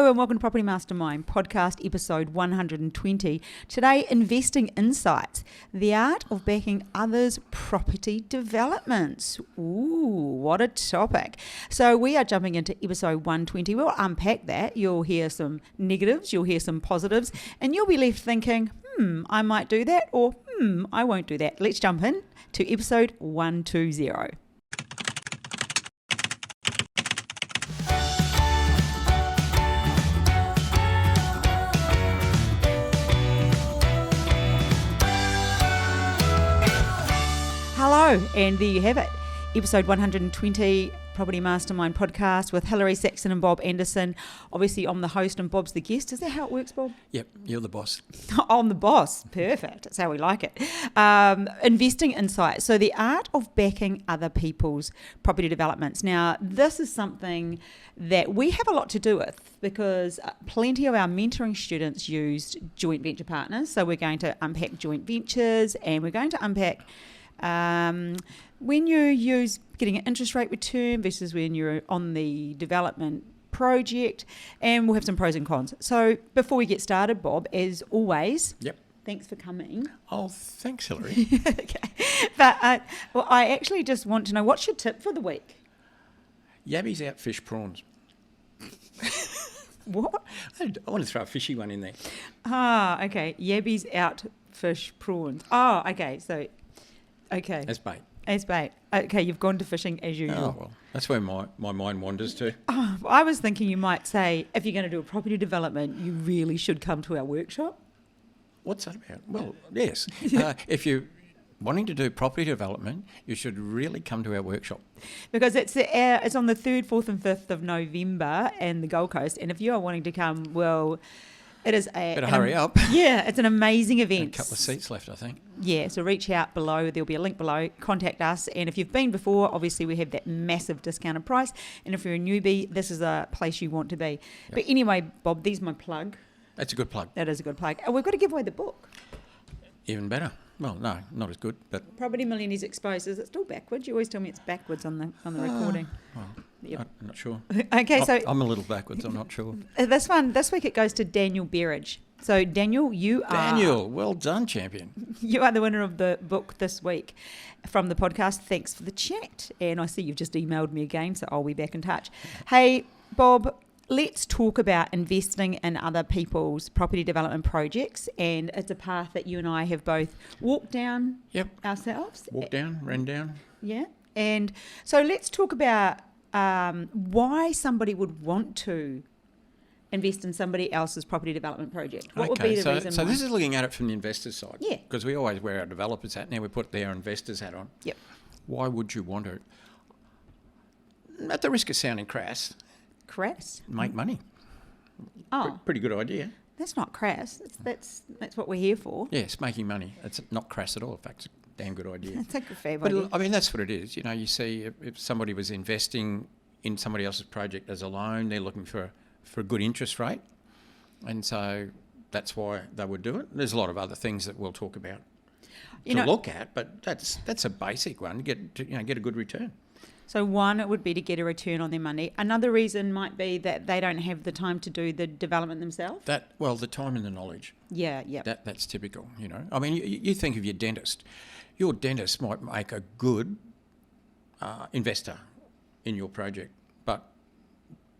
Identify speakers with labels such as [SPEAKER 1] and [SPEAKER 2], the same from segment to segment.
[SPEAKER 1] Hello and welcome to Property Mastermind, podcast episode 120. Today, investing insights, the art of backing others' property developments. Ooh, what a topic. So we are jumping into episode 120. We'll unpack that. You'll hear some negatives, you'll hear some positives, and you'll be left thinking, I might do that, or I won't do that. Let's jump in to episode 120. Hello, and there you have it. Episode 120, Property Mastermind podcast with Hilary Saxon and Bob Anderson. Obviously, I'm the host and Bob's the guest. Is that how it works, Bob?
[SPEAKER 2] Yep, you're the boss.
[SPEAKER 1] I'm the boss. Perfect. That's how we like it. Investing insight. So the art of backing other people's property developments. Now, this is something that we have a lot to do with because plenty of our mentoring students used joint venture partners. So we're going to unpack joint ventures, and we're going to unpack when you use getting an interest rate return versus when you're on the development project, and we'll have some pros and cons. So before we get started, Bob, as always, thanks for coming.
[SPEAKER 2] Oh, thanks, Hilary.
[SPEAKER 1] Okay. But well, I actually just want to know, what's your tip for the week?
[SPEAKER 2] Yabby's out fish prawns.
[SPEAKER 1] What?
[SPEAKER 2] I want to throw a fishy one in there.
[SPEAKER 1] Ah, okay. Yabby's out fish prawns. Oh, okay. So, okay.
[SPEAKER 2] As bait.
[SPEAKER 1] As bait. Okay, you've gone to fishing as usual.
[SPEAKER 2] Oh, well, that's where my mind wanders to.
[SPEAKER 1] Oh, I was thinking you might say, if you're going to do a property development, you really should come to our workshop.
[SPEAKER 2] What's that about? Well, yes. If you're wanting to do property development, you should really come to our workshop. Because
[SPEAKER 1] it's on the 3rd, 4th and 5th of November in the Gold Coast. And if you are wanting to come, well, it is
[SPEAKER 2] better hurry up.
[SPEAKER 1] Yeah, it's an amazing event.
[SPEAKER 2] A couple of seats left, I think.
[SPEAKER 1] Yeah, so reach out below. There'll be a link below. Contact us. And if you've been before, obviously we have that massive discounted price. And if you're a newbie, this is a place you want to be. Yep. But anyway, Bob, there's my plug.
[SPEAKER 2] That's a good plug.
[SPEAKER 1] That is a good plug. And we've got to give away the book.
[SPEAKER 2] Even better. Well, no, not as good, but
[SPEAKER 1] Property Millionaires Exposed. Is it still backwards? You always tell me it's backwards on the recording.
[SPEAKER 2] Well,
[SPEAKER 1] yep.
[SPEAKER 2] I'm not sure.
[SPEAKER 1] Okay, so
[SPEAKER 2] I'm a little backwards. I'm not sure.
[SPEAKER 1] This week it goes to Daniel Berridge. So Daniel,
[SPEAKER 2] well done, champion.
[SPEAKER 1] You are the winner of the book this week from the podcast. Thanks for the chat. And I see you've just emailed me again, so I'll be back in touch. Hey, Bob, let's talk about investing in other people's property development projects. And it's a path that you and I have both walked down ourselves.
[SPEAKER 2] Ran down.
[SPEAKER 1] Yeah. And so let's talk about why somebody would want to invest in somebody else's property development project. What would be the reason
[SPEAKER 2] so
[SPEAKER 1] why?
[SPEAKER 2] This is looking at it from the investor's side.
[SPEAKER 1] Yeah.
[SPEAKER 2] Because we always wear our developer's hat. Now we put our investor's hat on.
[SPEAKER 1] Yep.
[SPEAKER 2] Why would you want to? At the risk of sounding crass.
[SPEAKER 1] Crass?
[SPEAKER 2] Make money.
[SPEAKER 1] Oh.
[SPEAKER 2] Pretty good idea.
[SPEAKER 1] That's not crass. That's what we're here for.
[SPEAKER 2] Yes, making money. It's not crass at all. In fact, it's a damn good idea.
[SPEAKER 1] That's a fair
[SPEAKER 2] idea.
[SPEAKER 1] But
[SPEAKER 2] I mean, that's what it is. You know, you see if somebody was investing in somebody else's project as a loan, they're looking for a good interest rate. And so that's why they would do it. There's a lot of other things that we'll talk about look at, but that's a basic one. Get a good return.
[SPEAKER 1] So one, it would be to get a return on their money. Another reason might be that they don't have the time to do the development themselves.
[SPEAKER 2] The time and the knowledge.
[SPEAKER 1] Yeah.
[SPEAKER 2] That's typical. You know, I mean, you think of your dentist. Your dentist might make a good investor in your project, but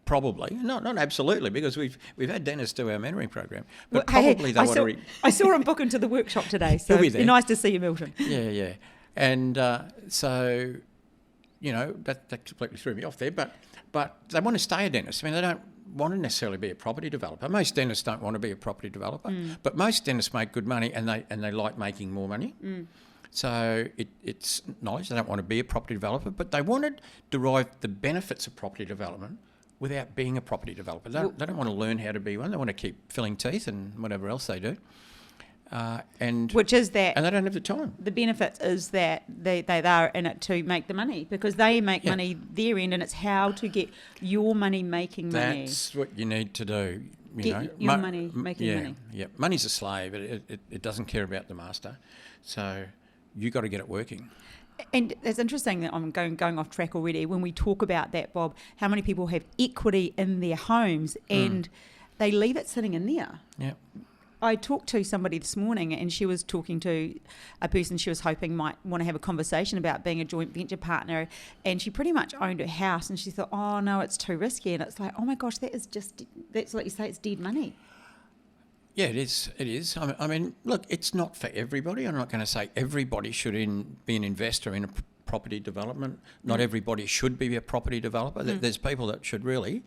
[SPEAKER 2] probably not absolutely, because we've had dentists do our mentoring program. But probably they want to read.
[SPEAKER 1] I saw him book into the workshop today, so it'd be nice to see you, Milton.
[SPEAKER 2] Yeah, and so. You know, that completely threw me off there, but they want to stay a dentist. I mean, they don't want to necessarily be a property developer. Most dentists don't want to be a property developer, but most dentists make good money and they like making more money. So it's knowledge. They don't want to be a property developer, but they want to derive the benefits of property development without being a property developer. They don't want to learn how to be one. They want to keep filling teeth and whatever else they do.
[SPEAKER 1] Which is that,
[SPEAKER 2] and they don't have the time.
[SPEAKER 1] The benefit is that they are in it to make the money, because they make money their end, and it's how to get your money making money.
[SPEAKER 2] That's what you need to do.
[SPEAKER 1] Your money making money.
[SPEAKER 2] Yeah, money's a slave. It doesn't care about the master, so you got to get it working.
[SPEAKER 1] And it's interesting that I'm going off track already. When we talk about that, Bob, how many people have equity in their homes, and they leave it sitting in there.
[SPEAKER 2] Yeah.
[SPEAKER 1] I talked to somebody this morning, and she was talking to a person she was hoping might want to have a conversation about being a joint venture partner, and she pretty much owned her house, and she thought, oh no, it's too risky. And it's like, oh my gosh, that's like you say, it's dead money.
[SPEAKER 2] Yeah, it is. I mean, look, it's not for everybody. I'm not going to say everybody should be an investor in a property development. Not everybody should be a property developer. There's people that should really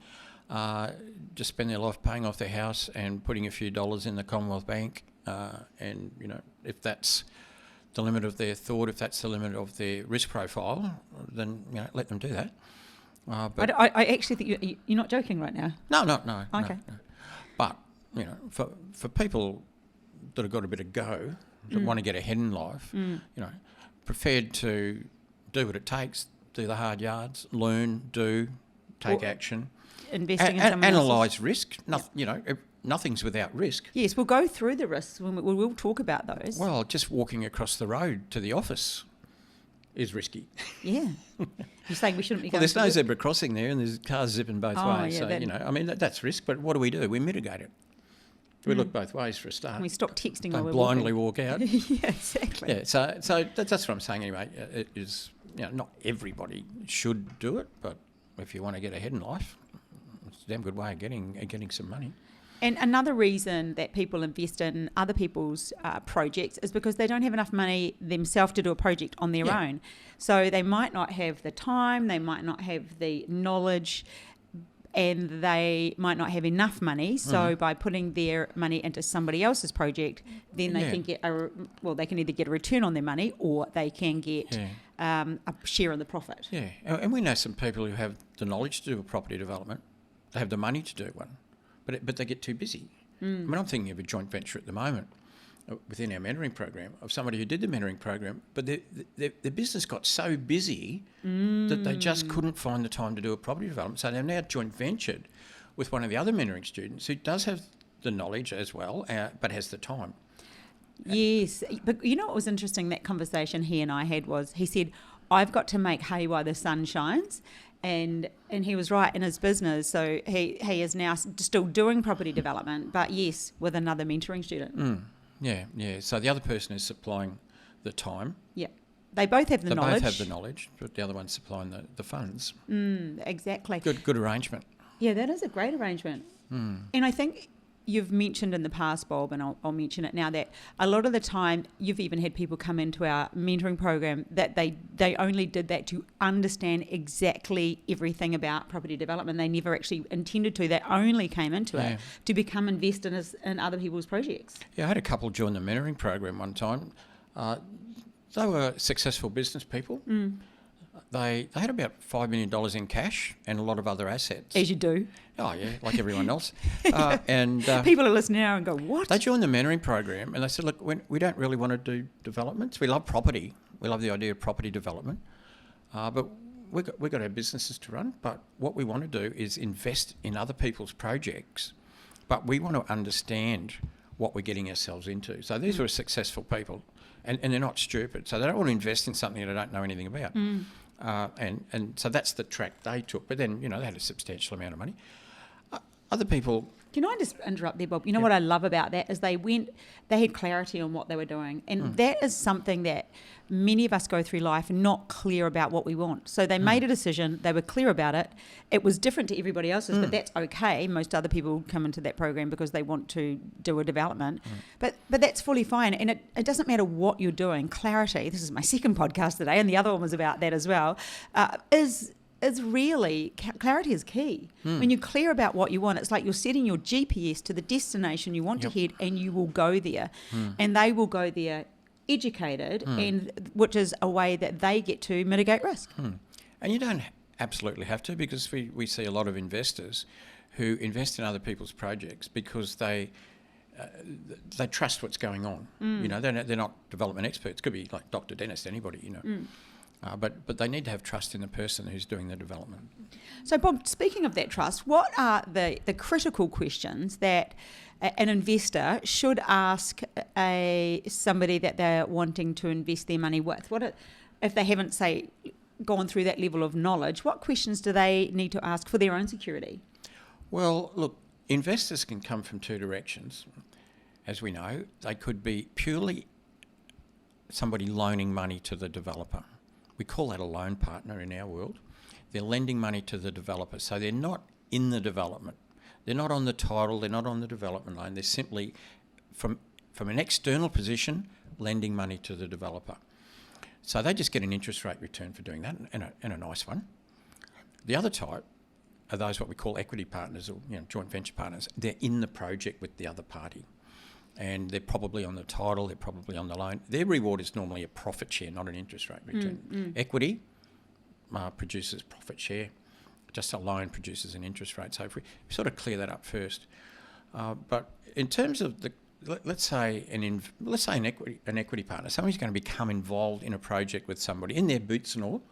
[SPEAKER 2] just spend their life paying off their house and putting a few dollars in the Commonwealth Bank. And, if that's the limit of their thought, if that's the limit of their risk profile, then, let them do that.
[SPEAKER 1] But I actually think you're not joking right now.
[SPEAKER 2] No.
[SPEAKER 1] Okay.
[SPEAKER 2] No. But, for people that have got a bit of go, that want to get ahead in life, prepared to do what it takes, do the hard yards, learn, take action.
[SPEAKER 1] Investing in someone else's.
[SPEAKER 2] Analyse risk. Nothing's without risk.
[SPEAKER 1] Yes, we'll go through the risks. We'll talk about those.
[SPEAKER 2] Well, just walking across the road to the office is risky.
[SPEAKER 1] Yeah. You're saying we shouldn't be going
[SPEAKER 2] Well, there's no zebra crossing there and there's cars zipping both ways.
[SPEAKER 1] Yeah,
[SPEAKER 2] So, that's risk, but what do? We mitigate it. We look both ways for a start.
[SPEAKER 1] And we stop texting
[SPEAKER 2] Don't
[SPEAKER 1] while we're
[SPEAKER 2] blindly
[SPEAKER 1] walking.
[SPEAKER 2] walk out.
[SPEAKER 1] Yeah, exactly.
[SPEAKER 2] Yeah, so that's what I'm saying anyway. It is, not everybody should do it, but if you want to get ahead in life, it's a damn good way of getting some money.
[SPEAKER 1] And another reason that people invest in other people's projects is because they don't have enough money themselves to do a project on their own. So they might not have the time, they might not have the knowledge, and they might not have enough money. So by putting their money into somebody else's project, then they can get they can either get a return on their money, or they can get a share in the profit.
[SPEAKER 2] Yeah, and we know some people who have the knowledge to do a property development. They have the money to do one, but they get too busy. I mean, I'm thinking of a joint venture at the moment within our mentoring program of somebody who did the mentoring program, but their business got so busy that they just couldn't find the time to do a property development. So they've now joint ventured with one of the other mentoring students who does have the knowledge as well, but has the time.
[SPEAKER 1] Yes, but what was interesting, that conversation he and I had was, he said, I've got to make hay while the sun shines. And he was right in his business. So he is now still doing property development, but yes, with another mentoring student.
[SPEAKER 2] Yeah. So the other person is supplying the time.
[SPEAKER 1] Yeah. They both have the knowledge.
[SPEAKER 2] They both have the knowledge, but the other one's supplying the funds.
[SPEAKER 1] Exactly.
[SPEAKER 2] Good arrangement.
[SPEAKER 1] Yeah, that is a great arrangement. And I think you've mentioned in the past, Bob, and I'll mention it now, that a lot of the time you've even had people come into our mentoring program that they only did that to understand exactly everything about property development. They never actually intended to. They only came into it to become investors in other people's projects.
[SPEAKER 2] Yeah, I had a couple join the mentoring program one time. They were successful business people. They had about $5 million in cash and a lot of other assets.
[SPEAKER 1] As you do.
[SPEAKER 2] Oh, yeah, like everyone else. And
[SPEAKER 1] people are listening now and go, what?
[SPEAKER 2] They joined the mentoring program and they said, look, we don't really want to do developments. We love property. We love the idea of property development. But we've got our businesses to run. But what we want to do is invest in other people's projects. But we want to understand what we're getting ourselves into. So these were successful people and they're not stupid. So they don't want to invest in something they don't know anything about. And so that's the track they took. But then, they had a substantial amount of money. Other people...
[SPEAKER 1] Can I just interrupt there, Bob? What I love about that is they had clarity on what they were doing. And that is something that many of us go through life not clear about what we want. So they made a decision, they were clear about it. It was different to everybody else's, but that's okay. Most other people come into that program because they want to do a development. But that's fully fine. And it doesn't matter what you're doing. Clarity, this is my second podcast today, and the other one was about that as well, is really, clarity is key. When you're clear about what you want, it's like you're setting your GPS to the destination you want to head, and you will go there. And they will go there educated, and which is a way that they get to mitigate risk.
[SPEAKER 2] And you don't absolutely have to, because we see a lot of investors who invest in other people's projects because they trust what's going on. They're not development experts. Could be like Dr. Dentist, anybody, But they need to have trust in the person who's doing the development.
[SPEAKER 1] So, Bob, speaking of that trust, what are the critical questions that an investor should ask somebody that they're wanting to invest their money with? If they haven't, say, gone through that level of knowledge, what questions do they need to ask for their own security?
[SPEAKER 2] Well, look, investors can come from two directions. As we know, they could be purely somebody loaning money to the developer. We call that a loan partner in our world. They're lending money to the developer, so they're not in the development. They're not on the title, they're not on the development loan. They're simply, from an external position, lending money to the developer. So they just get an interest rate return for doing that, and a nice one. The other type are those what we call equity partners, or joint venture partners. They're in the project with the other party, and they're probably on the title, they're probably on the loan. Their reward is normally a profit share, not an interest rate return. Equity produces profit share. Just a loan produces an interest rate. So if we sort of clear that up first. But in terms of let's say an equity partner, somebody's going to become involved in a project with somebody in their boots and all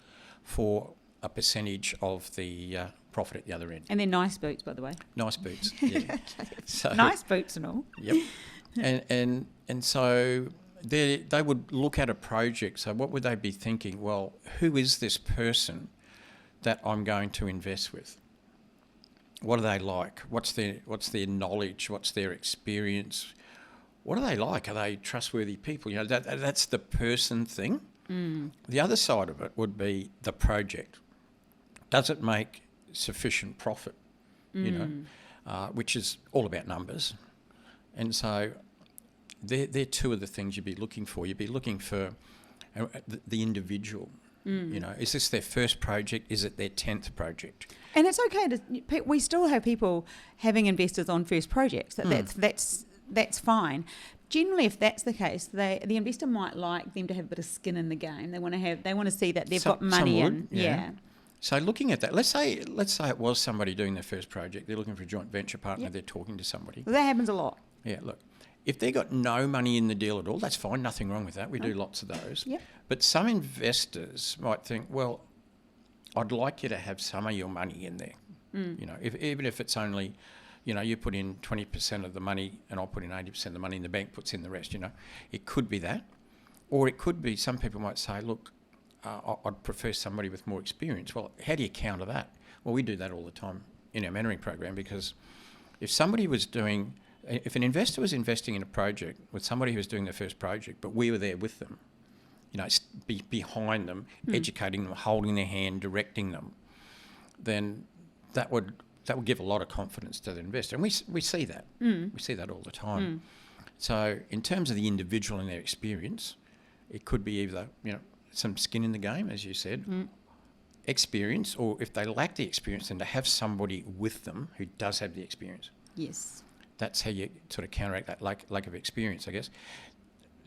[SPEAKER 2] for a percentage of the profit at the other end.
[SPEAKER 1] And they're nice boots, by the way.
[SPEAKER 2] Nice boots, yeah. So,
[SPEAKER 1] nice boots and all.
[SPEAKER 2] Yep. And so they would look at a project. So what would they be thinking? Well, who is this person that I'm going to invest with? What are they like? What's their knowledge? What's their experience? What are they like? Are they trustworthy people? That's the person thing. The other side of it would be the project. Does it make sufficient profit? Which is all about numbers. And so they're two of the things you'd be looking for. You'd be looking for the individual. Is this their first project? Is it their 10th project? And
[SPEAKER 1] it's okay we still have people having investors on first projects. That's fine. Generally, if that's the case, the investor might like them to have a bit of skin in the game. They want to see that they've got money in. Yeah.
[SPEAKER 2] So looking at that, let's say it was somebody doing their first project. They're looking for a joint venture partner.
[SPEAKER 1] Yep.
[SPEAKER 2] They're talking to somebody.
[SPEAKER 1] Well, that happens a lot.
[SPEAKER 2] Yeah. Look, if they got no money in the deal at all, that's fine. Nothing wrong with that. We do lots of those.
[SPEAKER 1] Yep.
[SPEAKER 2] But some investors might think, well, I'd like you to have some of your money in there. Even if it's only, you put in 20% of the money and I'll put in 80% of the money and the bank puts in the rest, It could be that. Or it could be, some people might say, look, I'd prefer somebody with more experience. Well, how do you counter that? Well, we do that all the time in our mentoring program, because if an investor was investing in a project with somebody who was doing their first project, but we were there with them, behind them, educating them, holding their hand, directing them, then that would give a lot of confidence to the investor. And we see that. We see that all the time. So in terms of the individual and their experience, it could be either, some skin in the game, as you said, experience, or if they lack the experience, then to have somebody with them who does have the experience.
[SPEAKER 1] Yes.
[SPEAKER 2] That's how you sort of counteract that lack of experience, I guess.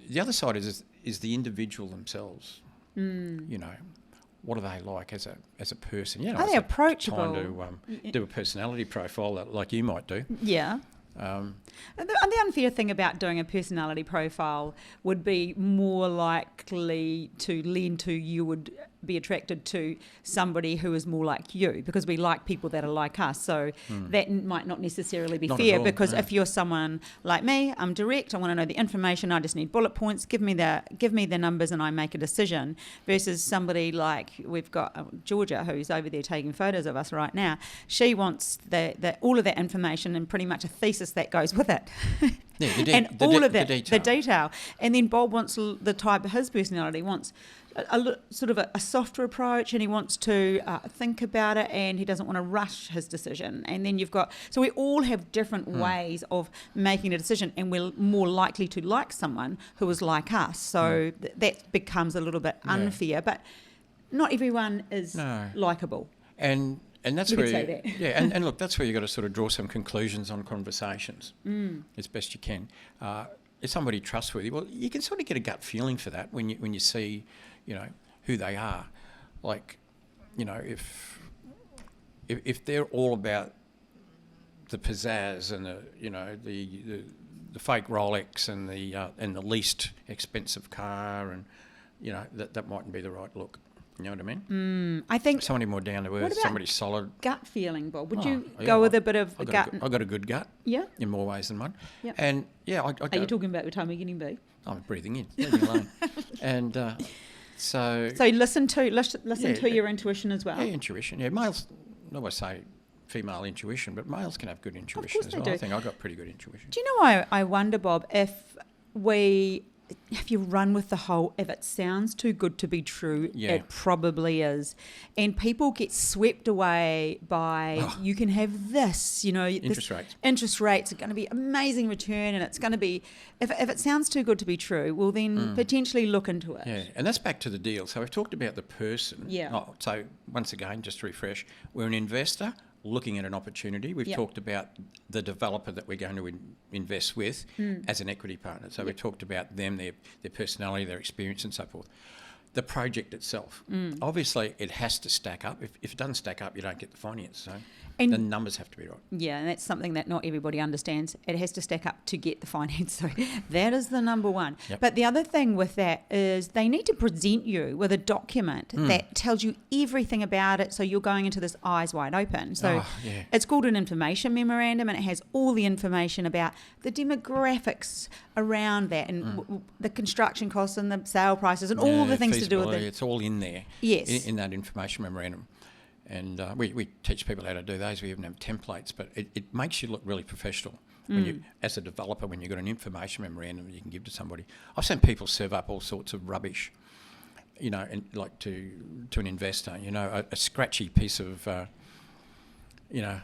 [SPEAKER 2] The other side is the individual themselves. What are they like as a person?
[SPEAKER 1] Are they approachable?
[SPEAKER 2] Time to do a personality profile like you might do.
[SPEAKER 1] Yeah. And the unfair thing about doing a personality profile would be more likely to lean to you would be attracted to somebody who is more like you, because we like people that are like us. So that might not necessarily be fair, because if you're someone like me, I'm direct, I want to know the information, I just need bullet points, give me the numbers and I make a decision, versus somebody like we've got Georgia, who's over there taking photos of us right now. She wants all of that information and pretty much a thesis that goes with it.
[SPEAKER 2] Yeah,
[SPEAKER 1] the detail. And then Bob wants the type of his personality wants sort of a softer approach, and he wants to think about it, and he doesn't want to rush his decision. And then so we all have different ways of making a decision, and we're more likely to like someone who is like us. So that becomes a little bit unfair, but not everyone is likeable.
[SPEAKER 2] And that's where and look, that's where you've got to sort of draw some conclusions on conversations as best you can. Is somebody trustworthy? Well, you can sort of get a gut feeling for that when you see, who they are. Like, if they're all about the pizzazz and the fake Rolex and the least expensive car, and that mightn't be the right look. You know what I mean?
[SPEAKER 1] I think
[SPEAKER 2] somebody more down to earth, somebody solid.
[SPEAKER 1] Gut feeling, Bob. Would you go with a bit of gut?
[SPEAKER 2] I've got a good gut.
[SPEAKER 1] Yeah.
[SPEAKER 2] In more ways than one.
[SPEAKER 1] Yeah.
[SPEAKER 2] And
[SPEAKER 1] are you talking about your tummy getting big?
[SPEAKER 2] I'm breathing in, leave me alone. And so
[SPEAKER 1] listen to your intuition as well.
[SPEAKER 2] Yeah, intuition. Yeah, males. I always say female intuition, but males can have good intuition
[SPEAKER 1] course
[SPEAKER 2] as
[SPEAKER 1] they
[SPEAKER 2] well.
[SPEAKER 1] do.
[SPEAKER 2] I think I've got pretty good intuition.
[SPEAKER 1] Do you know, I wonder, Bob, if you run with the whole, if it sounds too good to be true,
[SPEAKER 2] Yeah.
[SPEAKER 1] it probably is. And people get swept away by, you can have this,
[SPEAKER 2] Interest rates.
[SPEAKER 1] Interest rates are going to be amazing return, and it's going to be, if it sounds too good to be true, well then potentially look into it.
[SPEAKER 2] Yeah, and that's back to the deal. So we've talked about the person.
[SPEAKER 1] Yeah.
[SPEAKER 2] Oh, so once again, just to refresh, we're an investor looking at an opportunity. We've talked about the developer that we're going to invest with as an equity partner. So we've talked about them, their personality, their experience and so forth. The project itself, obviously it has to stack up. If it doesn't stack up, you don't get the finance. So
[SPEAKER 1] And-
[SPEAKER 2] the numbers have to be right.
[SPEAKER 1] Yeah, and that's something that not everybody understands. It has to stack up to get the finance. So that is the number one.
[SPEAKER 2] Yep.
[SPEAKER 1] But the other thing with that is they need to present you with a document that tells you everything about it, so you're going into this eyes wide open. So it's called an information memorandum, and it has all the information about the demographics around that and the construction costs and the sale prices and all the things to do with it.
[SPEAKER 2] It's all in there.
[SPEAKER 1] Yes.
[SPEAKER 2] In that information memorandum. And we teach people how to do those. We even have templates, but it makes you look really professional. When you, as a developer, when you've got an information memorandum that you can give to somebody. I've seen people serve up all sorts of rubbish, and like to an investor, a scratchy piece of,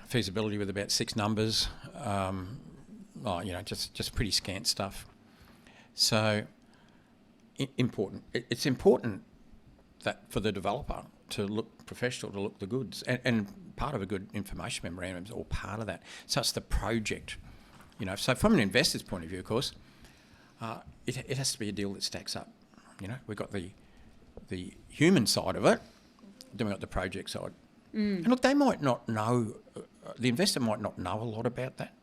[SPEAKER 2] feasibility with about 6 numbers, just pretty scant stuff. So important. It's important that for the developer to look professional, to look the goods, and part of a good information memorandum is all part of that. So it's the project, So from an investor's point of view, of course, it has to be a deal that stacks up. We've got the human side of it, then we've got the project side. And look, they might not know, the investor might not know a lot about that.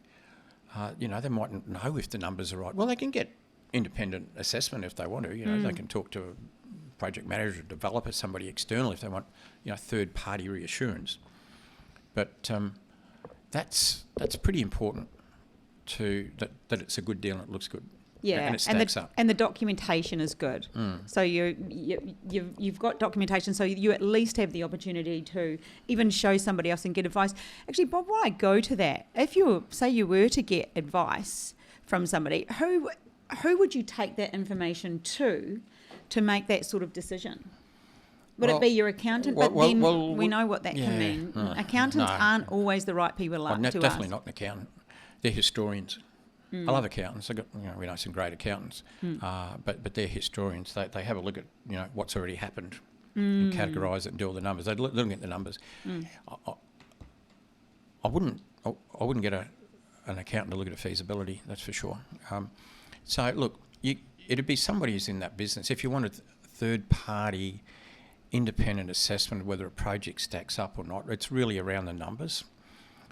[SPEAKER 2] They mightn't know if the numbers are right. Well, they can get independent assessment if they want to. They can talk to a project manager, a developer, somebody external if they want, third-party reassurance. But that's pretty important that it's a good deal and it looks good.
[SPEAKER 1] Yeah,
[SPEAKER 2] and it stacks up.
[SPEAKER 1] And the documentation is good. So you've got documentation, so you at least have the opportunity to even show somebody else and get advice. Actually, Bob, while I go to that, if you were to get advice from somebody, who would you take that information to make that sort of decision? Would it be your accountant? But then we know what that can mean. Accountants aren't always the right people to ask.
[SPEAKER 2] Definitely not an accountant. They're historians. I love accountants. We know some great accountants, but they're historians. They have a look at what's already happened, and categorise it and do all the numbers. They look at the numbers. I wouldn't get an accountant to look at a feasibility. That's for sure. So look, it'd be somebody who's in that business. If you wanted third-party independent assessment of whether a project stacks up or not, it's really around the numbers.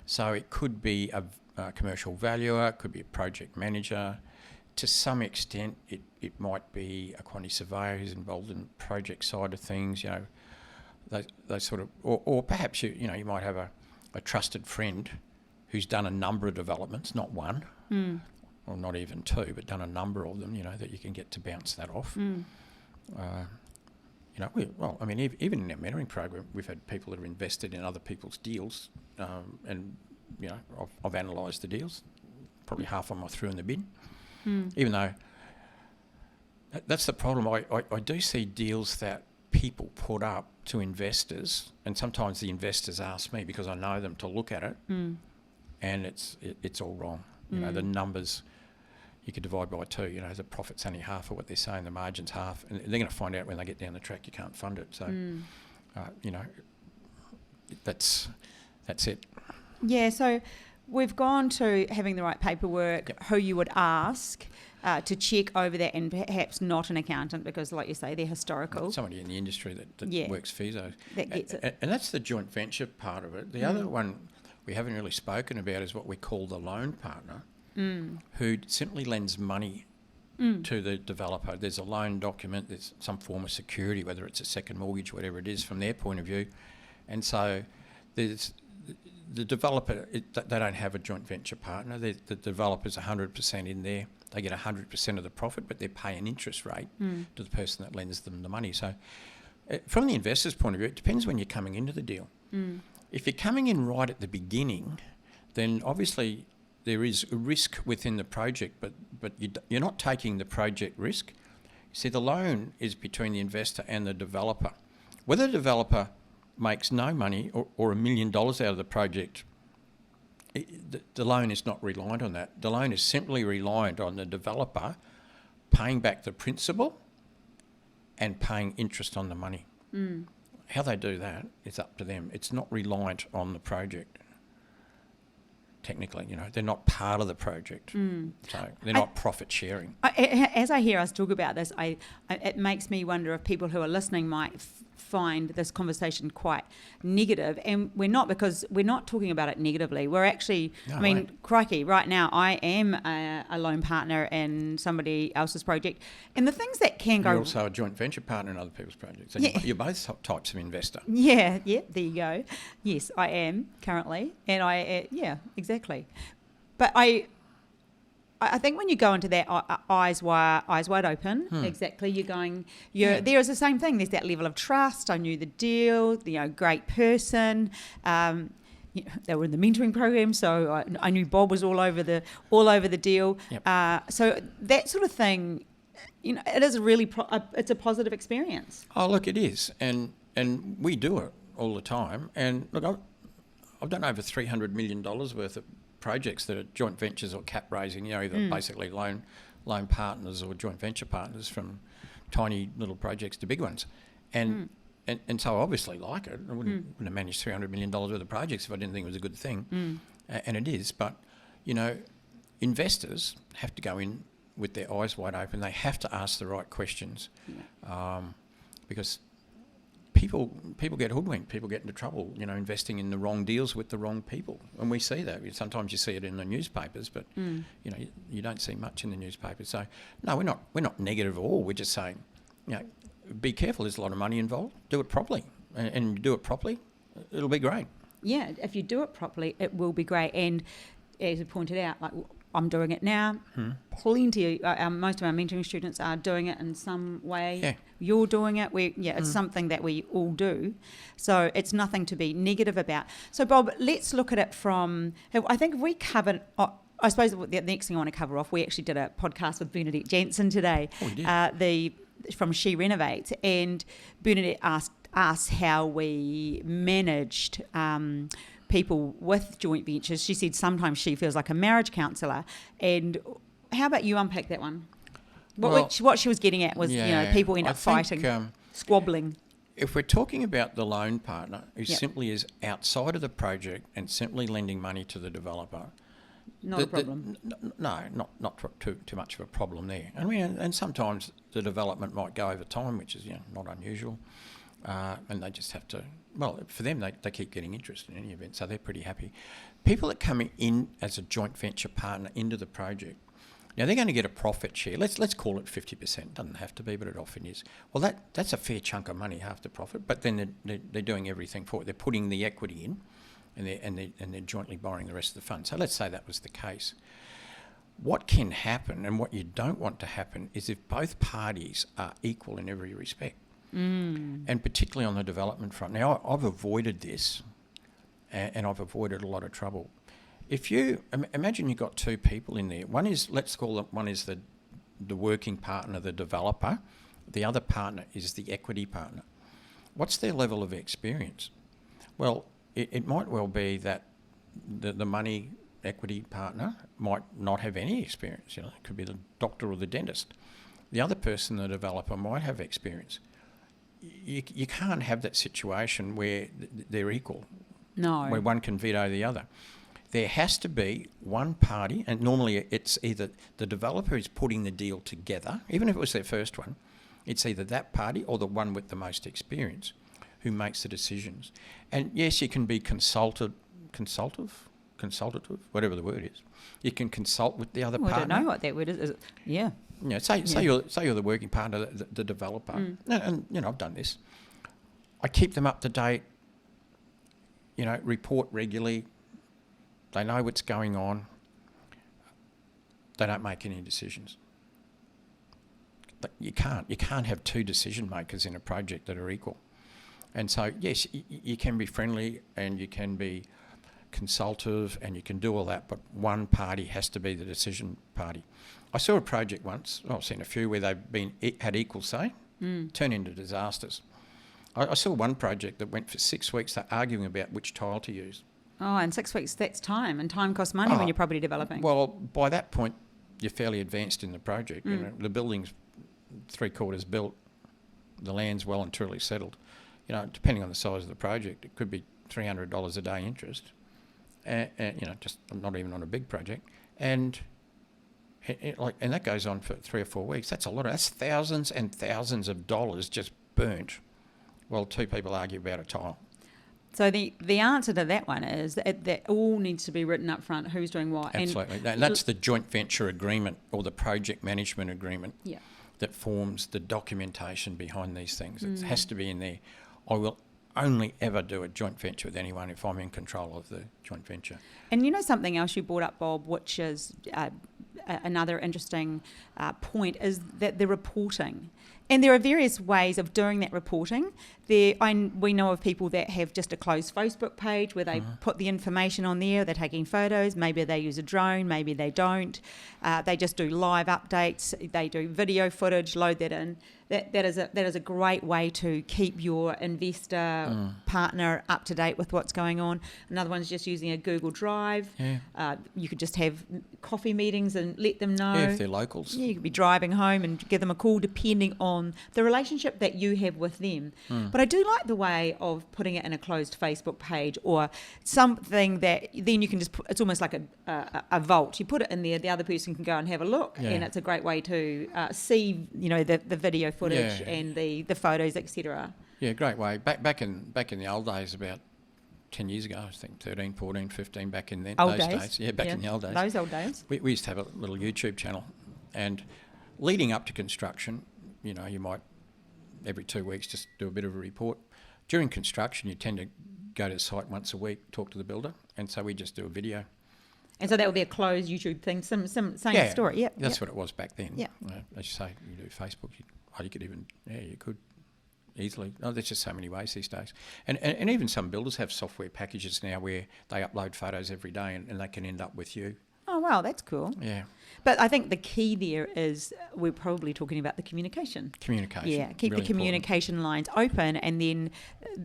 [SPEAKER 2] So it could be a commercial valuer, it could be a project manager. To some extent, it might be a quantity surveyor who's involved in the project side of things, those sort of, or perhaps you might have a trusted friend who's done a number of developments, not one, or not even 2, but done a number of them, that you can get to bounce that off. Even in our mentoring program, we've had people that are invested in other people's deals, and I've analysed the deals. Probably half of them I threw in the bin, even though that's the problem. I do see deals that people put up to investors, and sometimes the investors ask me because I know them to look at it, and it's all wrong. The numbers. You could divide by 2, the profit's only half of what they're saying, the margin's half, and they're going to find out when they get down the track you can't fund it. So, that's it.
[SPEAKER 1] Yeah, so we've gone to having the right paperwork, who you would ask to check over that, and perhaps not an accountant because, like you say, they're historical.
[SPEAKER 2] Somebody in the industry that works FISO.
[SPEAKER 1] That gets it.
[SPEAKER 2] And that's the joint venture part of it. The other one we haven't really spoken about is what we call the loan partner. Who simply lends money to the developer. There's a loan document, there's some form of security, whether it's a second mortgage, whatever it is, from their point of view. And so there's the developer, they don't have a joint venture partner. The developer's 100% in there. They get 100% of the profit, but they pay an interest rate to the person that lends them the money. So from the investor's point of view, it depends when you're coming into the deal. If you're coming in right at the beginning, then obviously there is a risk within the project, but you're not taking the project risk. See, the loan is between the investor and the developer. Whether the developer makes no money or $1 million out of the project, the loan is not reliant on that. The loan is simply reliant on the developer paying back the principal and paying interest on the money. How they do that is up to them. It's not reliant on the project. Technically, they're not part of the project, so they're not profit sharing.
[SPEAKER 1] As I hear us talk about this, it makes me wonder if people who are listening might find this conversation quite negative, and we're not, because we're not talking about it negatively. We're actually, crikey, right now I am a loan partner in somebody else's project, and the things that can go...
[SPEAKER 2] You're also a joint venture partner in other people's projects, so you're both types of investor.
[SPEAKER 1] Yeah, there you go. Yes, I am currently, and exactly. But I think when you go into that eyes wide open, exactly, you're going, there is the same thing. There's that level of trust. I knew the deal, great person. They were in the mentoring program, so I knew Bob was all over the deal. Yep. So that sort of thing, it is it's a positive experience.
[SPEAKER 2] Oh, look, it is, and we do it all the time. And look, I've done over $300 million worth of projects that are joint ventures or cap raising, either basically loan partners or joint venture partners, from tiny little projects to big ones. And so I obviously like it. I wouldn't have managed $300 million worth of projects if I didn't think it was a good thing. And it is. But, investors have to go in with their eyes wide open. They have to ask the right questions, because people get hoodwinked. People get into trouble, investing in the wrong deals with the wrong people, and we see that. Sometimes you see it in the newspapers, but you don't see much in the newspapers. So no, we're not negative at all. We're just saying, be careful. There's a lot of money involved. Do it properly, and do it properly, it'll be great. Yeah,
[SPEAKER 1] if you do it properly, it will be great. And as you pointed out, like, I'm doing it now. Plenty. Most of our mentoring students are doing it in some way.
[SPEAKER 2] Yeah.
[SPEAKER 1] You're doing it. It's something that we all do. So it's nothing to be negative about. So Bob, let's look at it from. I think if we covered. I suppose the next thing I want to cover off. We actually did a podcast with Bernadette Jansen today.
[SPEAKER 2] Oh, we did.
[SPEAKER 1] From She Renovates, and Bernadette asked us how we managed. People with joint ventures. She said sometimes she feels like a marriage counsellor. And how about you unpack that one? What she was getting at was, people end up fighting, squabbling.
[SPEAKER 2] If we're talking about the loan partner who simply is outside of the project and simply lending money to the developer,
[SPEAKER 1] not a problem.
[SPEAKER 2] No, not too much of a problem there. And sometimes the development might go over time, which is not unusual. And they just have to, for them, they keep getting interest in any event, so they're pretty happy. People that come in as a joint venture partner into the project, they're going to get a profit share. Let's call it 50%. Doesn't have to be, but it often is. Well, that's a fair chunk of money, half the profit. But then they're doing everything for it. They're putting the equity in, and they're jointly borrowing the rest of the funds. So let's say that was the case. What can happen, and what you don't want to happen, is if both parties are equal in every respect. And particularly on the development front. Now, I've avoided this, and I've avoided a lot of trouble. If you imagine you've got two people in there, let's call it one is the working partner, the developer. The other partner is the equity partner. What's their level of experience? Well, it might well be that the money equity partner might not have any experience. It could be the doctor or the dentist. The other person, the developer, might have experience. You can't have that situation where they're equal.
[SPEAKER 1] No.
[SPEAKER 2] Where one can veto the other. There has to be one party, and normally it's either the developer is putting the deal together, even if it was their first one, it's either that party or the one with the most experience who makes the decisions. And yes, you can be consultative, whatever the word is. You can consult with the other partner.
[SPEAKER 1] I don't know what that word is. Yeah.
[SPEAKER 2] Say you're the working partner, the developer, and I've done this. I keep them up to date. Report regularly. They know what's going on. They don't make any decisions. But you can't have two decision makers in a project that are equal. And so, yes, you can be friendly and you can be consultative and you can do all that, but one party has to be the decision party. I saw a project once, I've seen a few where they've had equal say, turn into disasters. I saw one project that went for 6 weeks, they're arguing about which tile to use.
[SPEAKER 1] Oh, and 6 weeks, that's time, and time costs money when you're property developing.
[SPEAKER 2] Well, by that point, you're fairly advanced in the project. You know, the building's 3/4 built, the land's well and truly settled. You know, depending on the size of the project, it could be $300 a day interest. And you know, just not even on a big project, and that goes on for 3 or 4 weeks. That's a lot. That's thousands and thousands of dollars just burnt. Well, two people argue about a tile.
[SPEAKER 1] So the answer to that one is that all needs to be written up front. Who's doing what?
[SPEAKER 2] Absolutely, and that's the joint venture agreement or the project management agreement.
[SPEAKER 1] Yeah.
[SPEAKER 2] That forms the documentation behind these things. It has to be in there. I will only ever do a joint venture with anyone if I'm in control of the joint venture.
[SPEAKER 1] And you know something else you brought up, Bob, which is another interesting point, is that the reporting. And there are various ways of doing that reporting. We know of people that have just a closed Facebook page where they put the information on there, they're taking photos, maybe they use a drone, maybe they don't. They just do live updates, they do video footage, load that in. That is a great way to keep your investor partner up to date with what's going on. Another one's just using a Google Drive.
[SPEAKER 2] Yeah.
[SPEAKER 1] You could just have coffee meetings and let them know.
[SPEAKER 2] Yeah, if they're locals.
[SPEAKER 1] Yeah, you could be driving home and give them a call depending on the relationship that you have with them. But I do like the way of putting it in a closed Facebook page or something that then you can just put, it's almost like a vault. You put it in there, the other person can go and have a look, and it's a great way to see, you know, the video footage and the photos, etc. Yeah,
[SPEAKER 2] great way. Back in the old days, about 10 years ago, I think 13, 14, 15, back in those days. Yeah, back in the old days.
[SPEAKER 1] Those old days.
[SPEAKER 2] We used to have a little YouTube channel, and leading up to construction, you know, you might every 2 weeks just do a bit of a report. During construction, you tend to go to the site once a week, talk to the builder, and so we just do a video.
[SPEAKER 1] And so that would be a closed YouTube thing, same story. Yeah,
[SPEAKER 2] that's what it was back then.
[SPEAKER 1] Yeah.
[SPEAKER 2] As you say, you do Facebook, you could even, you could easily. Oh, there's just so many ways these days. And even some builders have software packages now where they upload photos every day and they can end up with you.
[SPEAKER 1] Oh, wow, that's cool.
[SPEAKER 2] Yeah.
[SPEAKER 1] But I think the key there is we're probably talking about the communication. Yeah, keep really the communication lines open, and then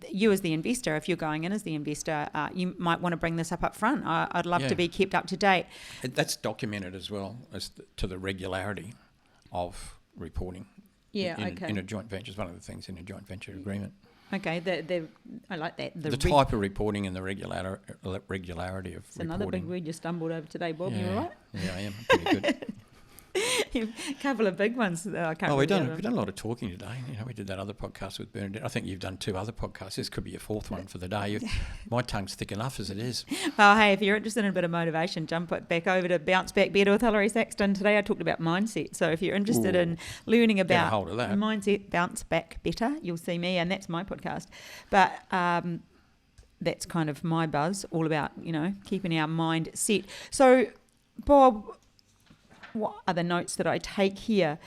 [SPEAKER 1] you as the investor, if you're going in as the investor, you might want to bring this up front. I'd love to be kept up to date.
[SPEAKER 2] That's documented as well as to the regularity of reporting.
[SPEAKER 1] Yeah,
[SPEAKER 2] in a joint venture is one of the things in a joint venture agreement.
[SPEAKER 1] Okay, I like that.
[SPEAKER 2] The type of reporting and the regularity of reporting.
[SPEAKER 1] It's another big word you stumbled over today, Bob.
[SPEAKER 2] Yeah,
[SPEAKER 1] you all right?
[SPEAKER 2] Yeah, I am. Pretty good.
[SPEAKER 1] A couple of big ones. I can't
[SPEAKER 2] we've done a lot of talking today. You know, we did that other podcast with Bernadette. I think you've done 2 other podcasts. This could be your 4th one for the day. My tongue's thick enough as it is.
[SPEAKER 1] Oh, hey, if you're interested in a bit of motivation, jump back over to Bounce Back Better with Hilary Saxton. Today I talked about mindset. So if you're interested in learning about mindset, Bounce Back Better, you'll see me, and that's my podcast. But that's kind of my buzz, all about, you know, keeping our mind set. So, Bob, what are the notes that I take here?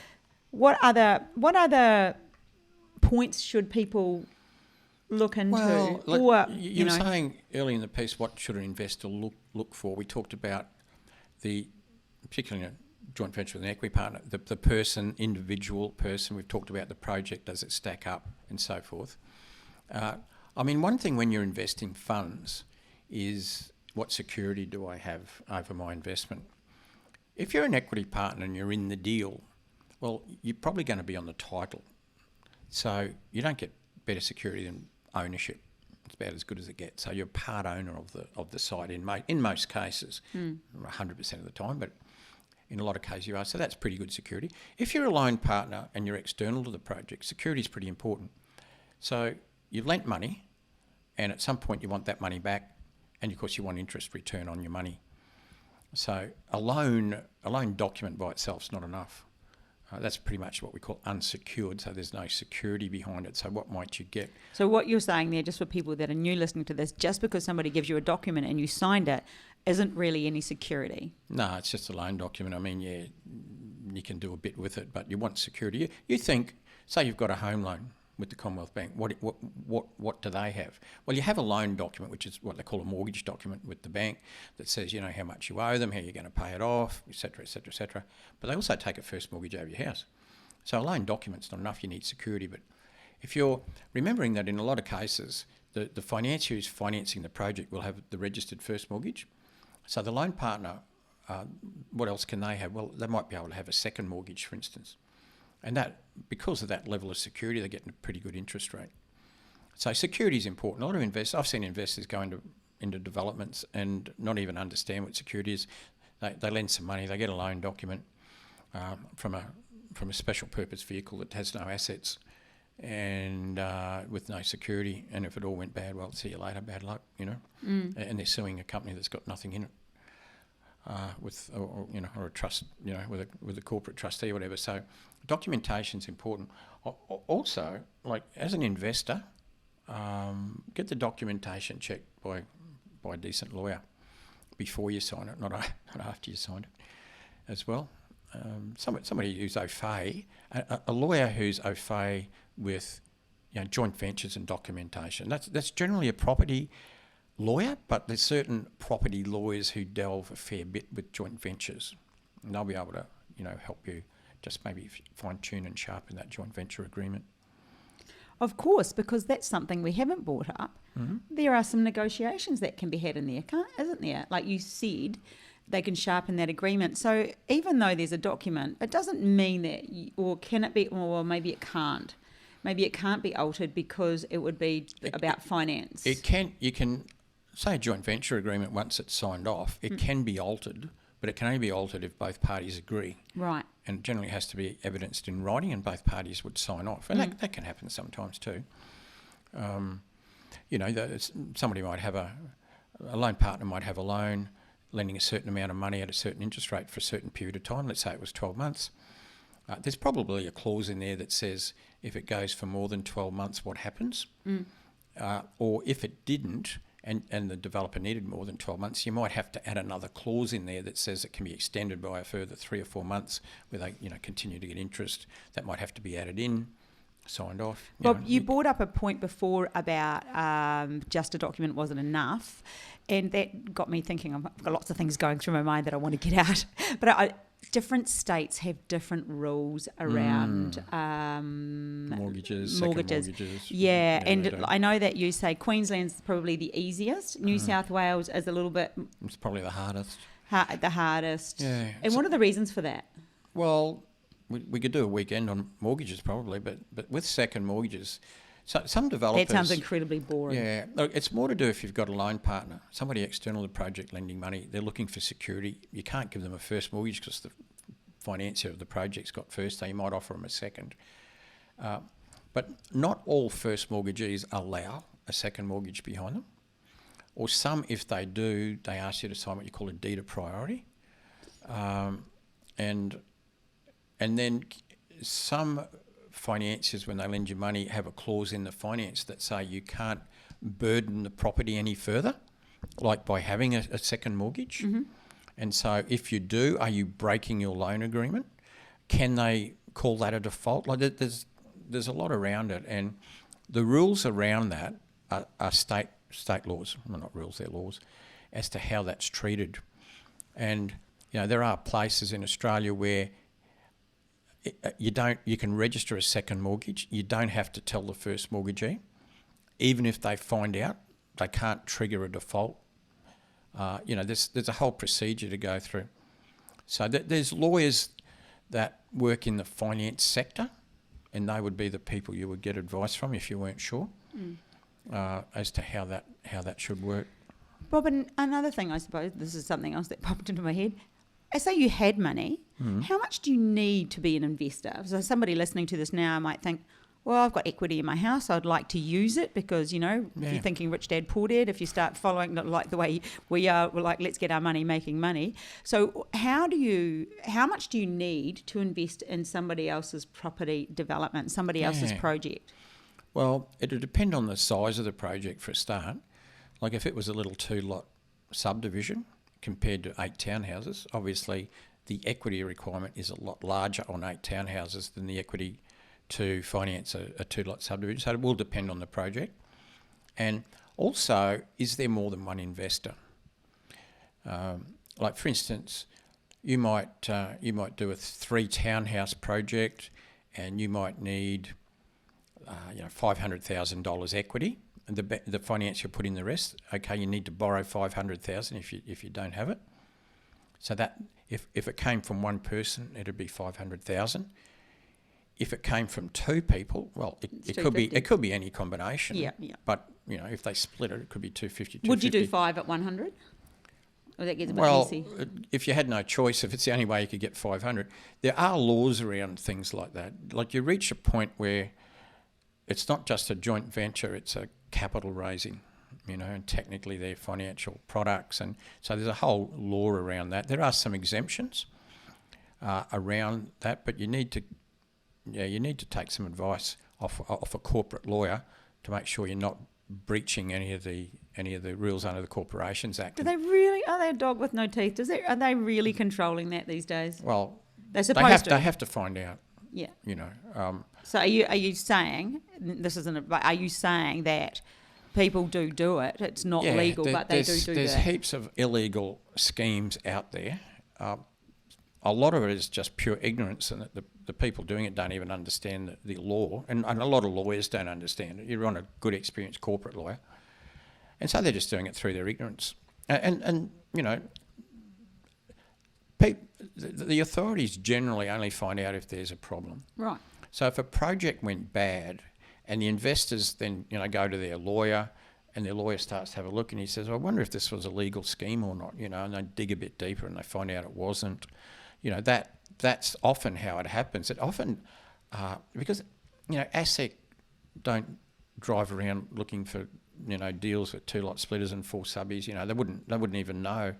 [SPEAKER 1] What other points should people look into?
[SPEAKER 2] Well, you were saying early in the piece, what should an investor look for? We talked about particularly in a joint venture with an equity partner, the individual person. We've talked about the project, does it stack up, and so forth. I mean, one thing when you're investing funds is what security do I have over my investment? If you're an equity partner and you're in the deal, well, you're probably going to be on the title. So you don't get better security than ownership. It's about as good as it gets. So you're part owner of the site in most cases, 100% of the time, but in a lot of cases you are. So that's pretty good security. If you're a loan partner and you're external to the project, security is pretty important. So you've lent money, and at some point you want that money back, and of course you want interest return on your money. So a loan document by itself is not enough. That's pretty much what we call unsecured, so there's no security behind it. So what might you get?
[SPEAKER 1] So what you're saying there, just for people that are new listening to this, just because somebody gives you a document and you signed it, isn't really any security?
[SPEAKER 2] No, it's just a loan document. I mean, yeah, you can do a bit with it, but you want security. You think, say you've got a home loan, with the Commonwealth Bank. What do they have? Well, you have a loan document, which is what they call a mortgage document with the bank, that says, you know, how much you owe them, how you're going to pay it off, etc., etc., etc. But they also take a first mortgage over your house. So a loan document's not enough, you need security. But if you're remembering that in a lot of cases, the financier who's financing the project will have the registered first mortgage. So the loan partner, what else can they have? Well, they might be able to have a second mortgage, for instance. And that, because of that level of security, they're getting a pretty good interest rate. So security is important. A lot of investors, I've seen investors go into developments and not even understand what security is. They lend some money, they get a loan document from a special purpose vehicle that has no assets and with no security. And if it all went bad, well, see you later, bad luck, you know. And they're suing a company that's got nothing in it. Or a trust, you know, with a corporate trustee or whatever. So documentation's important. Also, like as an investor, get the documentation checked by a decent lawyer before you sign it, not after you sign it, as well. Somebody who's au fait, a lawyer who's au fait with, you know, joint ventures and documentation. That's generally a property lawyer, but there's certain property lawyers who delve a fair bit with joint ventures, and they'll be able to, you know, help you just maybe fine tune and sharpen that joint venture agreement.
[SPEAKER 1] Of course, because that's something we haven't brought up. There are some negotiations that can be had in there, isn't there? Like you said, they can sharpen that agreement. So even though there's a document, it doesn't mean that, or can it be, or maybe it can't. Maybe it can't be altered because it would be about finance.
[SPEAKER 2] You can say a joint venture agreement, once it's signed off, it can be altered, but it can only be altered if both parties agree.
[SPEAKER 1] Right.
[SPEAKER 2] And generally it has to be evidenced in writing and both parties would sign off. And that can happen sometimes too. You know, somebody might have a loan partner might have a loan lending a certain amount of money at a certain interest rate for a certain period of time. Let's say it was 12 months. There's probably a clause in there that says if it goes for more than 12 months, what happens? Or if it didn't, and the developer needed more than 12 months, you might have to add another clause in there that says it can be extended by a further 3 or 4 months where they, you know, continue to get interest. That might have to be added in, signed off.
[SPEAKER 1] Well, you brought up a point before about just a document wasn't enough, and that got me thinking. I've got lots of things going through my mind that I want to get out, but different states have different rules around
[SPEAKER 2] mortgages.
[SPEAKER 1] Yeah, and I know that you say Queensland's probably the easiest. New South Wales is a little bit...
[SPEAKER 2] It's probably the hardest.
[SPEAKER 1] The hardest.
[SPEAKER 2] Yeah.
[SPEAKER 1] And what are the reasons for that?
[SPEAKER 2] Well, we could do a weekend on mortgages probably, but with second mortgages... So some developers...
[SPEAKER 1] That sounds incredibly boring.
[SPEAKER 2] Yeah. Look, it's more to do if you've got a loan partner, somebody external to the project lending money, they're looking for security. You can't give them a first mortgage because the financier of the project's got first, so you might offer them a second. But not all first mortgagees allow a second mortgage behind them. Or some, if they do, they ask you to sign what you call a deed of priority. And then some... financiers, when they lend you money, have a clause in the finance that say you can't burden the property any further, like by having a second mortgage. And so if you do, are you breaking your loan agreement? Can they call that a default? Like there's a lot around it, and the rules around that are state laws. Well, not rules, they're laws, as to how that's treated. And you know, there are places in Australia where you can register a second mortgage. You don't have to tell the first mortgagee. Even if they find out, they can't trigger a default. You know, there's a whole procedure to go through. So there's lawyers that work in the finance sector, and they would be the people you would get advice from if you weren't sure as to how that should work.
[SPEAKER 1] Bob, and another thing, I suppose, this is something else that popped into my head. I say you had money. How much do you need to be an investor? So somebody listening to this now might think, well, I've got equity in my house. I'd like to use it because, you know, if you're thinking rich dad, poor dad, if you start following like the way we are, we're like, let's get our money making money. So how much do you need to invest in somebody else's property development, somebody else's project?
[SPEAKER 2] Well, it would depend on the size of the project for a start. Like if it was a little 2-lot subdivision compared to 8 townhouses, obviously the equity requirement is a lot larger on 8 townhouses than the equity to finance a two-lot subdivision. So it will depend on the project. And also, is there more than one investor? Like for instance, you might do a 3 townhouse project, and you might need $500,000 equity, and the financier put in the rest. Okay, you need to borrow $500,000 if you don't have it. So that if it came from one person, it'd be $500,000. If it came from 2 people, well, it could be any combination.
[SPEAKER 1] Yeah.
[SPEAKER 2] But if they split it, it could be 250.
[SPEAKER 1] Would you do 5 at 100? Or that gets a bit messy.
[SPEAKER 2] If you had no choice, if it's the only way you could get 500, there are laws around things like that. Like you reach a point where it's not just a joint venture; it's a capital raising. And technically they're financial products, and so there's a whole law around that. There are some exemptions around that, but you need to take some advice off a corporate lawyer to make sure you're not breaching any of the rules under the Corporations Act.
[SPEAKER 1] Are they a dog with no teeth? Are they really controlling that these days?
[SPEAKER 2] Well,
[SPEAKER 1] they're supposed to.
[SPEAKER 2] They have to find out.
[SPEAKER 1] Yeah.
[SPEAKER 2] So
[SPEAKER 1] are you saying this isn't? Are you saying that people do it? It's not legal, but they do that.
[SPEAKER 2] There's heaps of illegal schemes out there. A lot of it is just pure ignorance, and that the people doing it don't even understand the law, and a lot of lawyers don't understand it. You're on a good, experienced corporate lawyer, and so they're just doing it through their ignorance. And the authorities generally only find out if there's a problem.
[SPEAKER 1] Right.
[SPEAKER 2] So if a project went bad, and the investors then go to their lawyer, and their lawyer starts to have a look, and he says, I wonder if this was a legal scheme or not, and they dig a bit deeper and they find out it wasn't. That's often how it happens. It often, because, ASIC don't drive around looking for, deals with 2-lot splitters and 4 subbies. They wouldn't even know,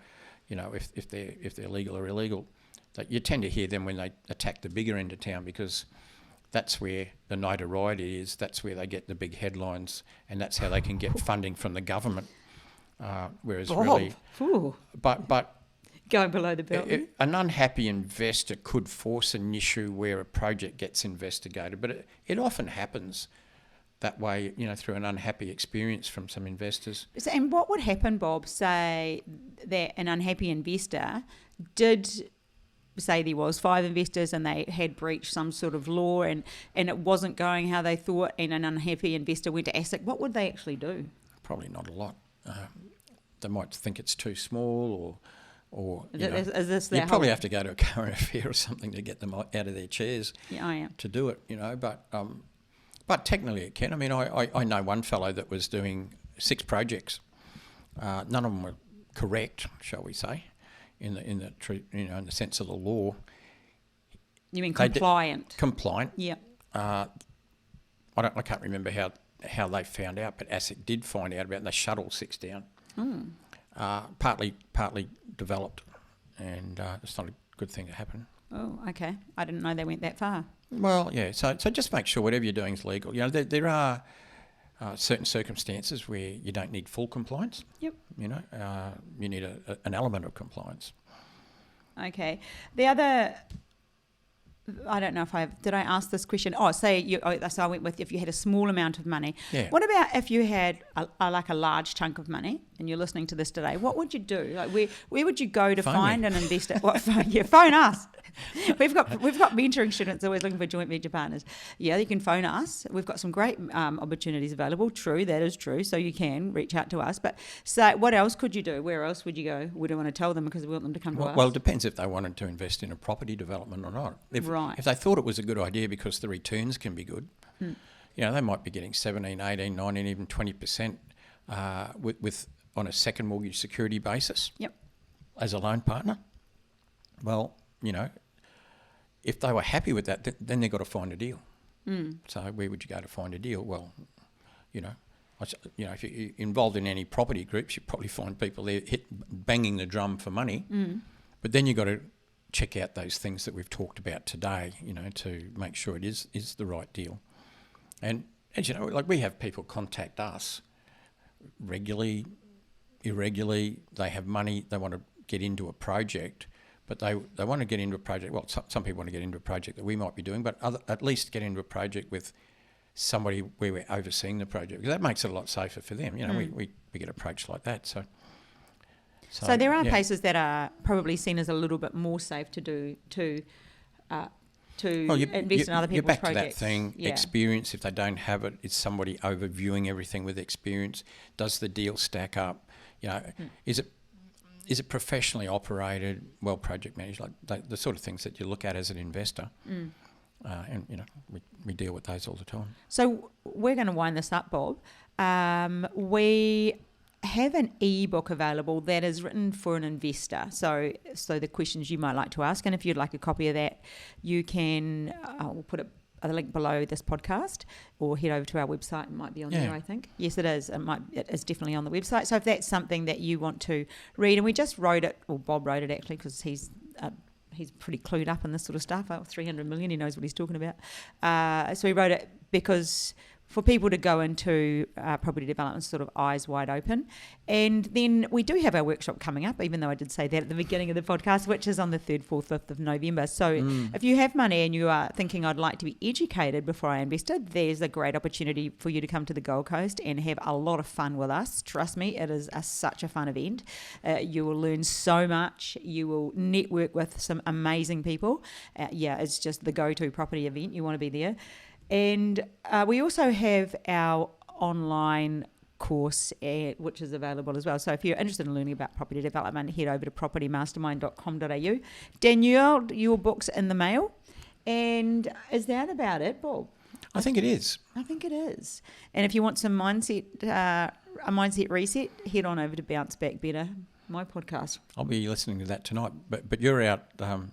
[SPEAKER 2] if they're legal or illegal. That you tend to hear them when they attack the bigger end of town, because that's where the notoriety is. That's where they get the big headlines, and that's how they can get funding from the government. Whereas really, but
[SPEAKER 1] going below the belt.
[SPEAKER 2] An unhappy investor could force an issue where a project gets investigated, but it often happens that way, through an unhappy experience from some investors.
[SPEAKER 1] And what would happen, Bob, say that an unhappy investor did, say there was 5 investors and they had breached some sort of law and it wasn't going how they thought, and an unhappy investor went to ASIC, what would they actually do?
[SPEAKER 2] Probably not a lot. They might think it's too small, or
[SPEAKER 1] is this
[SPEAKER 2] you probably have to go to a current affair or something to get them out of their chairs to do it, but technically it can. I mean, I know one fellow that was doing 6 projects. None of them were correct, shall we say, in the sense of the law.
[SPEAKER 1] You mean compliant?
[SPEAKER 2] Compliant.
[SPEAKER 1] Yeah.
[SPEAKER 2] I can't remember how they found out, but ASIC did find out about it, and they shut all 6 down. Partly developed, and it's not a good thing to happen.
[SPEAKER 1] Oh, okay. I didn't know they went that far.
[SPEAKER 2] Well, yeah. So just make sure whatever you're doing is legal. There are certain circumstances where you don't need full compliance.
[SPEAKER 1] Yep.
[SPEAKER 2] You need an element of compliance.
[SPEAKER 1] Okay. The other, I don't know if did I ask this question? So I went with if you had a small amount of money.
[SPEAKER 2] Yeah.
[SPEAKER 1] What about if you had a large chunk of money and you're listening to this today? What would you do? Like where would you go to find an investor? Phone us. We've got mentoring students always looking for joint venture partners. Yeah, you can phone us. We've got some great opportunities available. True, that is true. So you can reach out to us. But so what else could you do? Where else would you go? We don't want to tell them because we want them to come to us.
[SPEAKER 2] Well, it depends if they wanted to invest in a property development or not. If they thought it was a good idea because the returns can be good, they might be getting 17, 18, 19, even 20% with on a second mortgage security basis.
[SPEAKER 1] Yep.
[SPEAKER 2] As a loan partner. Well, if they were happy with that, then they've got to find a deal. So where would you go to find a deal? Well, if you're involved in any property groups, you probably find people there banging the drum for money. But then you've got to check out those things that we've talked about today, to make sure it is the right deal. And as we have people contact us regularly, irregularly. They have money, they want to get into a project, but they want to get into a project. Well, some people want to get into a project that we might be doing, but at least get into a project with somebody where we're overseeing the project, because that makes it a lot safer for them. You know, we get approached like that. So
[SPEAKER 1] there are places that are probably seen as a little bit more safe to do invest in other people's projects.
[SPEAKER 2] You're back to that thing, experience. If they don't have it, is somebody overviewing everything with experience? Does the deal stack up? You know, is it professionally operated, well project managed, like the sort of things that you look at as an investor? And you know, we deal with those all the time.
[SPEAKER 1] So we're going to wind this up, Bob. We have an ebook available that is written for an investor. So the questions you might like to ask, and if you'd like a copy of that, you can. We'll put a link below this podcast, or head over to our website. It might be on there, I think. Yes, it is. It is definitely on the website. So if that's something that you want to read, and we just wrote it, or Bob wrote it actually, because he's pretty clued up in this sort of stuff. 300 million, he knows what he's talking about. So he wrote it because for people to go into property development sort of eyes wide open. And then we do have our workshop coming up, even though I did say that at the beginning of the podcast, which is on the 3rd, 4th, 5th of November. So if you have money and you are thinking, I'd like to be educated before I invested, there's a great opportunity for you to come to the Gold Coast and have a lot of fun with us. Trust me, it is such a fun event. You will learn so much. You will network with some amazing people. It's just the go-to property event. You want to be there. And we also have our online course, which is available as well. So if you're interested in learning about property development, head over to propertymastermind.com.au. Danielle, your book's in the mail. And is that about it, Bob?
[SPEAKER 2] I think it is.
[SPEAKER 1] I think it is. And if you want some a mindset reset, head on over to Bounce Back Better, my podcast.
[SPEAKER 2] I'll be listening to that tonight. But you're out.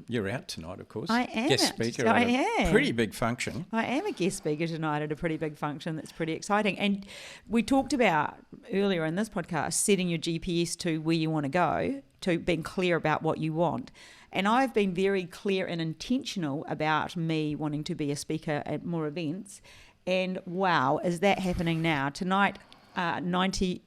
[SPEAKER 2] You're out tonight, of course.
[SPEAKER 1] I am.
[SPEAKER 2] Guest speaker. I am. Pretty big function.
[SPEAKER 1] I am a guest speaker tonight at a pretty big function. That's pretty exciting. And we talked about earlier in this podcast setting your GPS to where you want to go, to being clear about what you want. And I've been very clear and intentional about me wanting to be a speaker at more events. And wow, is that happening now? Tonight, 90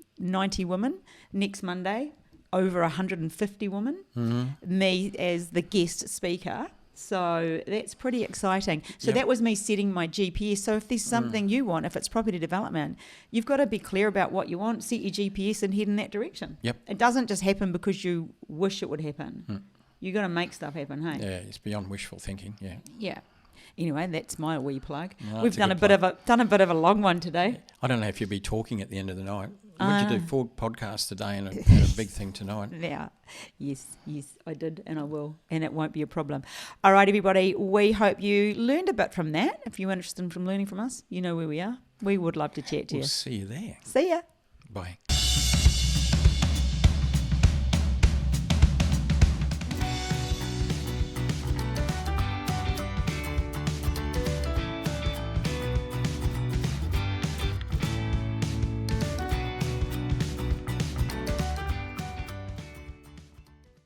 [SPEAKER 1] women. Next Monday, over 150 women, me as the guest speaker. So that's pretty exciting. So that was me setting my GPS. So if there's something you want, if it's property development, you've got to be clear about what you want, set your GPS and head in that direction.
[SPEAKER 2] Yep.
[SPEAKER 1] It doesn't just happen because you wish it would happen. You've got to make stuff happen, hey?
[SPEAKER 2] Yeah, it's beyond wishful thinking,
[SPEAKER 1] Yeah. Anyway, that's my wee plug.
[SPEAKER 2] No,
[SPEAKER 1] We've done a bit of a long one today.
[SPEAKER 2] I don't know if you'll be talking at the end of the night. What did you do? 4 podcasts today and a big thing tonight.
[SPEAKER 1] Yeah. Yes, I did, and I will, and it won't be a problem. All right, everybody, we hope you learned a bit from that. If you're interested in learning from us, you know where we are. We would love to chat to you.
[SPEAKER 2] See you there.
[SPEAKER 1] See ya.
[SPEAKER 2] Bye.